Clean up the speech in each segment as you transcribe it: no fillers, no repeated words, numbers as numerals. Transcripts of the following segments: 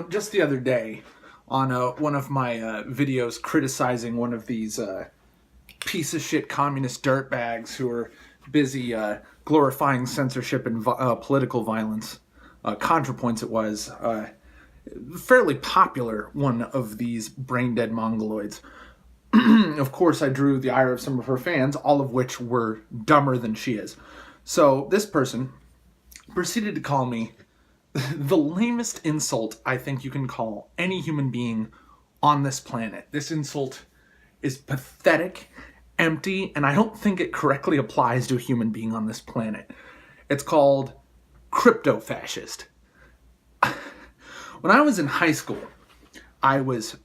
Just the other day on one of my videos criticizing one of these piece of shit communist dirtbags who are busy glorifying censorship and political violence, ContraPoints it was, fairly popular one of these brain-dead mongoloids. Of course, I drew the ire of some of her fans, all of which were dumber than she is. So this person proceeded to call me the lamest insult I think you can call any human being on this planet. This insult is pathetic, empty, and I don't think it correctly applies to a human being on this planet. It's called crypto-fascist. When I was in high school, I was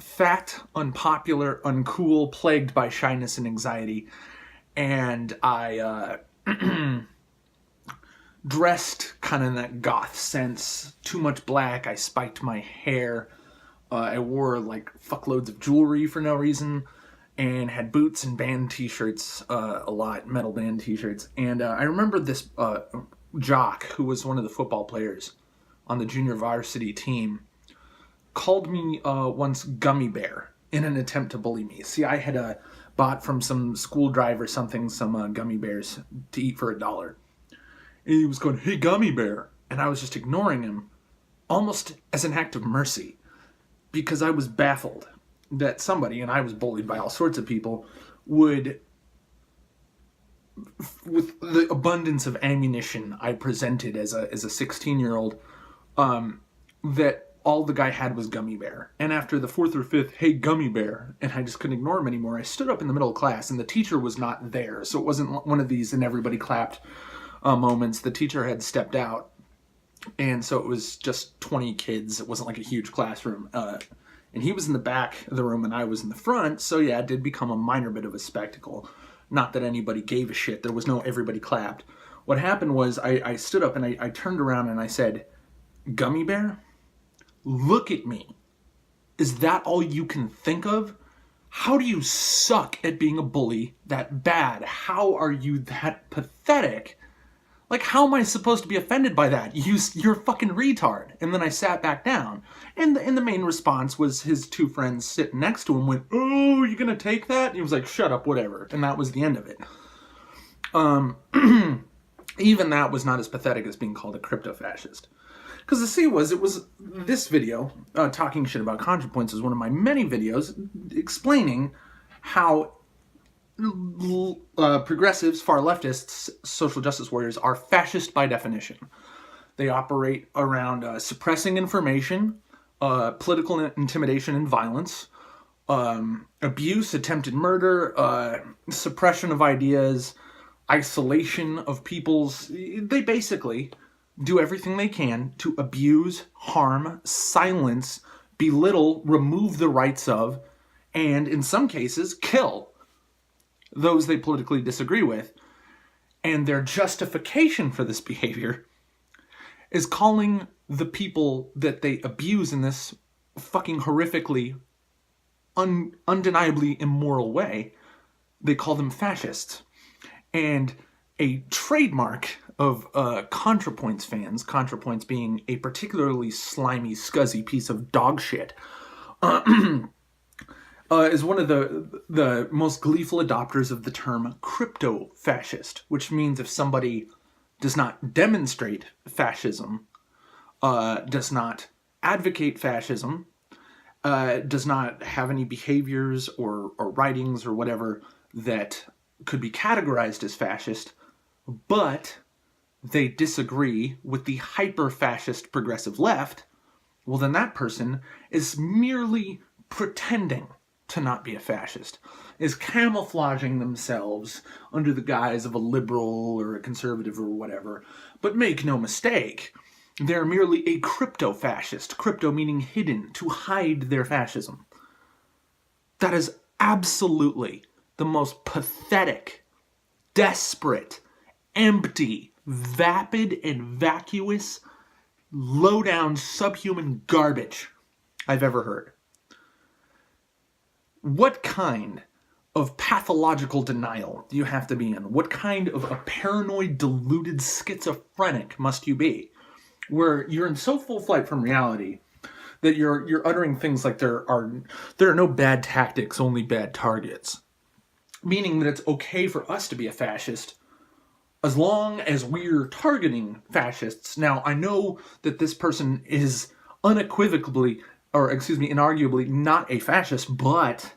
fat, unpopular, uncool, plagued by shyness and anxiety, and I dressed kind of in that goth sense. Too much black. I spiked my hair. I wore like fuckloads of jewelry for no reason, and had boots and band t-shirts a lot, metal band t-shirts. And I remember this jock who was one of the football players on the junior varsity team called me once Gummy Bear in an attempt to bully me. See, I had bought from some school drive or something some gummy bears to eat for $1. And he was going, "Hey, Gummy Bear." And I was just ignoring him, almost as an act of mercy, because I was baffled that somebody, and I was bullied by all sorts of people, would, with the abundance of ammunition I presented as a 16-year-old, that all the guy had was Gummy Bear. And after the fourth or fifth, "Hey, Gummy Bear," and I just couldn't ignore him anymore, I stood up in the middle of class, and the teacher was not there. So it wasn't one of these and everybody clapped moments. The teacher had stepped out, and so it was just 20 kids. It wasn't like a huge classroom. And he was in the back of the room, and I was in the front. So yeah, it did become a minor bit of a spectacle. Not that anybody gave a shit. There was no everybody clapped. What happened was I stood up, and I turned around, and I said, "Gummy Bear, look at me. Is that all you can think of? How do you suck at being a bully that bad? How are you that pathetic? Like, how am I supposed to be offended by that? You're a fucking retard." And then I sat back down. And the main response was his two friends sitting next to him went, "Oh, you gonna take that?" And he was like, "Shut up, whatever." And that was the end of it. Even that was not as pathetic as being called a crypto-fascist. Because it was this video, talking shit about ContraPoints, is one of my many videos explaining how progressives, far leftists, social justice warriors are fascist by definition. They operate around suppressing information, political intimidation and violence, abuse, attempted murder, suppression of ideas, isolation of peoples. They basically do everything they can to abuse, harm, silence, belittle, remove the rights of, and in some cases, kill those they politically disagree with. And their justification for this behavior is calling the people that they abuse in this fucking horrifically, undeniably immoral way, they call them fascists. And a trademark of ContraPoints fans, ContraPoints being a particularly slimy, scuzzy piece of dog shit, is one of the most gleeful adopters of the term crypto-fascist, which means if somebody does not demonstrate fascism, does not advocate fascism, does not have any behaviors or writings or whatever that could be categorized as fascist, but they disagree with the hyper-fascist progressive left, well, then that person is merely pretending to not be a fascist, is camouflaging themselves under the guise of a liberal or a conservative or whatever. But make no mistake, they're merely a crypto-fascist, crypto meaning hidden, to hide their fascism. That is absolutely the most pathetic, desperate, empty, vapid, and vacuous, low-down, subhuman garbage I've ever heard. What kind of pathological denial do you have to be in? What kind of a paranoid, deluded schizophrenic must you be? Where you're in so full flight from reality that you're uttering things like there are no bad tactics, only bad targets. Meaning that it's okay for us to be a fascist as long as we're targeting fascists. Now, I know that this person is inarguably not a fascist, but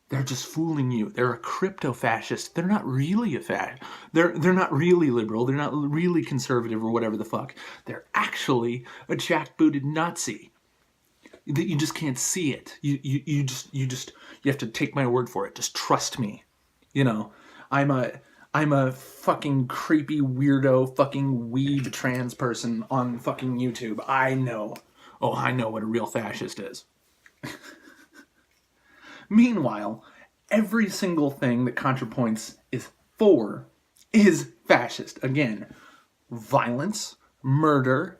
they're just fooling you. They're a crypto-fascist. They're not really a fascist. They're not really liberal. They're not really conservative or whatever the fuck. They're actually a jackbooted Nazi. That you just can't see it. You have to take my word for it. Just trust me. I'm a fucking creepy weirdo fucking weeb trans person on fucking YouTube. I know. Oh, I know what a real fascist is. Meanwhile, every single thing that ContraPoints is for is fascist. Again, violence, murder,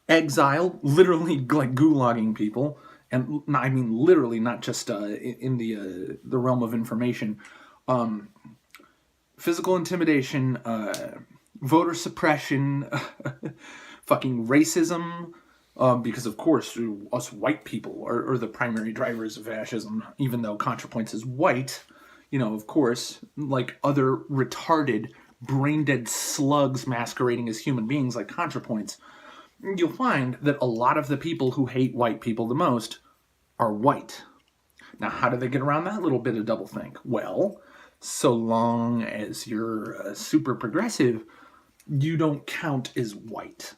exile, literally like gulagging people, and I mean literally, not just in the realm of information. Physical intimidation, voter suppression, fucking racism, because of course us white people are the primary drivers of fascism, even though ContraPoints is white. Of course, like other retarded, brain-dead slugs masquerading as human beings like ContraPoints, you'll find that a lot of the people who hate white people the most are white. Now, how do they get around that little bit of doublethink? Well, so long as you're super progressive, you don't count as white.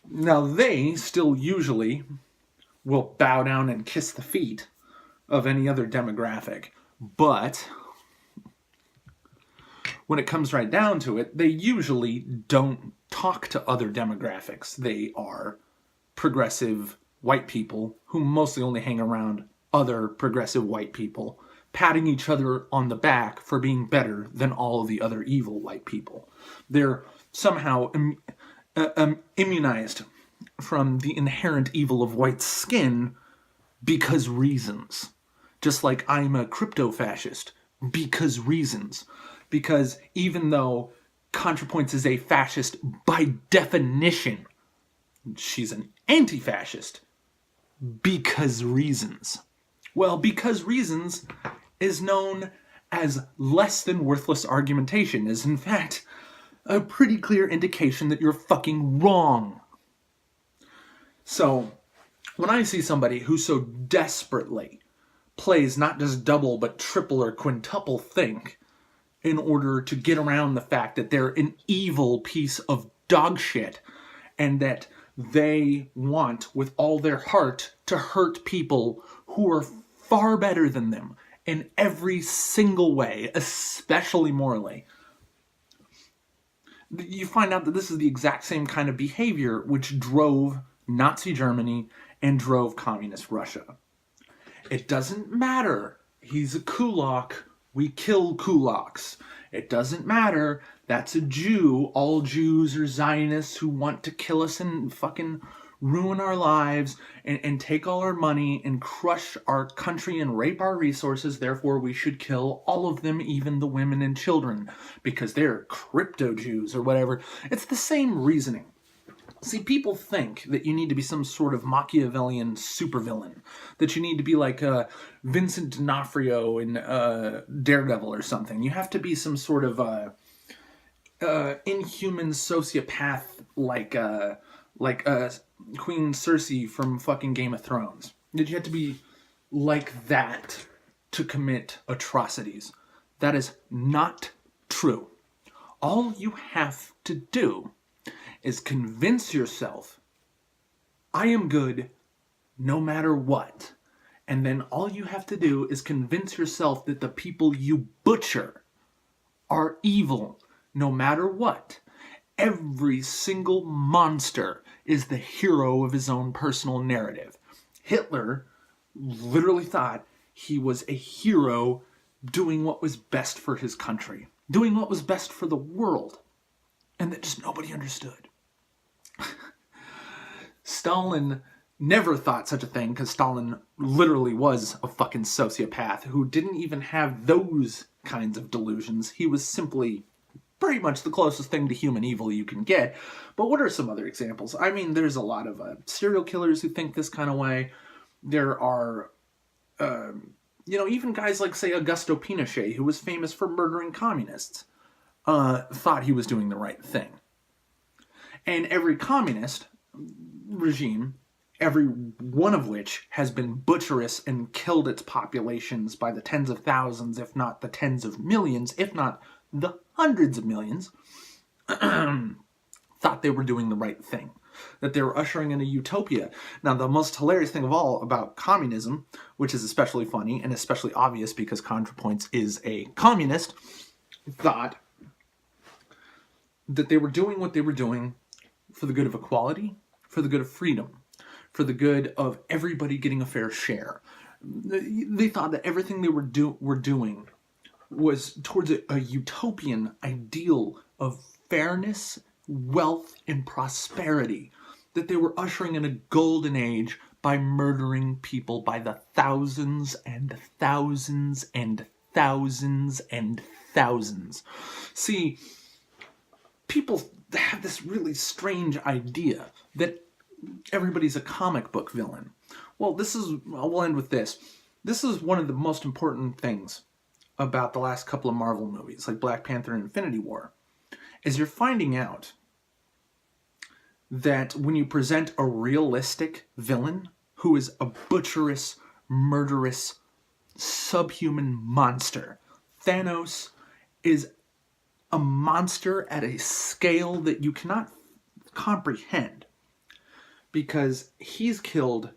Now, they still usually will bow down and kiss the feet of any other demographic. But when it comes right down to it, they usually don't talk to other demographics. They are progressive white people who mostly only hang around other progressive white people, patting each other on the back for being better than all of the other evil white people. They're somehow immunized from the inherent evil of white skin because reasons. Just like I'm a crypto-fascist because reasons. Because even though ContraPoints is a fascist by definition, she's an anti-fascist because reasons. Well, because reasons is known as less than worthless argumentation, is in fact a pretty clear indication that you're fucking wrong. So, when I see somebody who so desperately plays not just double but triple or quintuple think in order to get around the fact that they're an evil piece of dog shit and that they want with all their heart to hurt people who are far better than them in every single way, especially morally, you find out that this is the exact same kind of behavior which drove Nazi Germany and drove communist Russia. It doesn't matter. He's a kulak. We kill kulaks. It doesn't matter. That's a Jew. All Jews are Zionists who want to kill us and fucking ruin our lives and take all our money and crush our country and rape our resources. Therefore, we should kill all of them, even the women and children, because they're crypto Jews or whatever. It's the same reasoning. See, people think that you need to be some sort of Machiavellian supervillain, that you need to be like Vincent D'Onofrio in Daredevil or something. You have to be some sort of inhuman sociopath like Queen Cersei from fucking Game of Thrones. That you have to be like that to commit atrocities. That is not true. All you have to do is convince yourself, I am good no matter what. And then all you have to do is convince yourself that the people you butcher are evil no matter what. Every single monster is the hero of his own personal narrative. Hitler literally thought he was a hero doing what was best for his country, doing what was best for the world, and that just nobody understood. Stalin never thought such a thing because Stalin literally was a fucking sociopath who didn't even have those kinds of delusions. He was simply pretty much the closest thing to human evil you can get. But what are some other examples? I mean, there's a lot of serial killers who think this kind of way. There are, even guys like, say, Augusto Pinochet, who was famous for murdering communists, thought he was doing the right thing. And every communist regime, every one of which has been butcherous and killed its populations by the tens of thousands, if not the tens of millions, if not the hundreds of millions, thought they were doing the right thing, that they were ushering in a utopia. Now, the most hilarious thing of all about communism, which is especially funny and especially obvious because ContraPoints is a communist, thought that they were doing what they were doing for the good of equality, for the good of freedom, for the good of everybody getting a fair share. They thought that everything they were doing was towards a utopian ideal of fairness, wealth, and prosperity, that they were ushering in a golden age by murdering people by the thousands and thousands and thousands and thousands. See, people have this really strange idea that everybody's a comic book villain. Well, we'll end with this. This is one of the most important things about the last couple of Marvel movies, like Black Panther and Infinity War, is you're finding out that when you present a realistic villain who is a butcherous, murderous, subhuman monster, Thanos is a monster at a scale that you cannot comprehend, because he's killed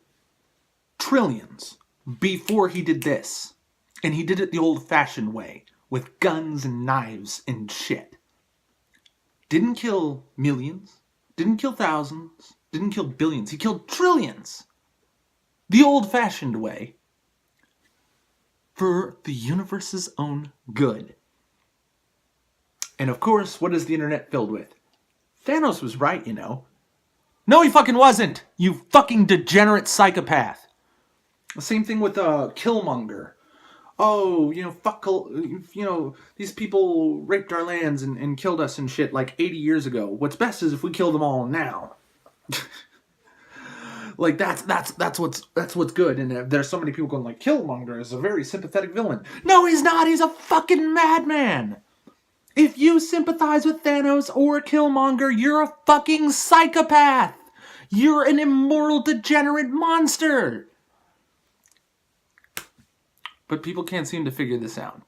trillions before he did this. And he did it the old-fashioned way, with guns and knives and shit. Didn't kill millions, didn't kill thousands, didn't kill billions. He killed trillions. The old-fashioned way. For the universe's own good. And of course, what is the internet filled with? Thanos was right, you know. No, he fucking wasn't! You fucking degenerate psychopath! The same thing with Killmonger. Oh, fuck, these people raped our lands and killed us and shit like 80 years ago. What's best is if we kill them all now. Like, that's what's good. And there's so many people going like, Killmonger is a very sympathetic villain. No, he's not! He's a fucking madman! If you sympathize with Thanos or Killmonger, you're a fucking psychopath! You're an immoral, degenerate monster! But people can't seem to figure this out.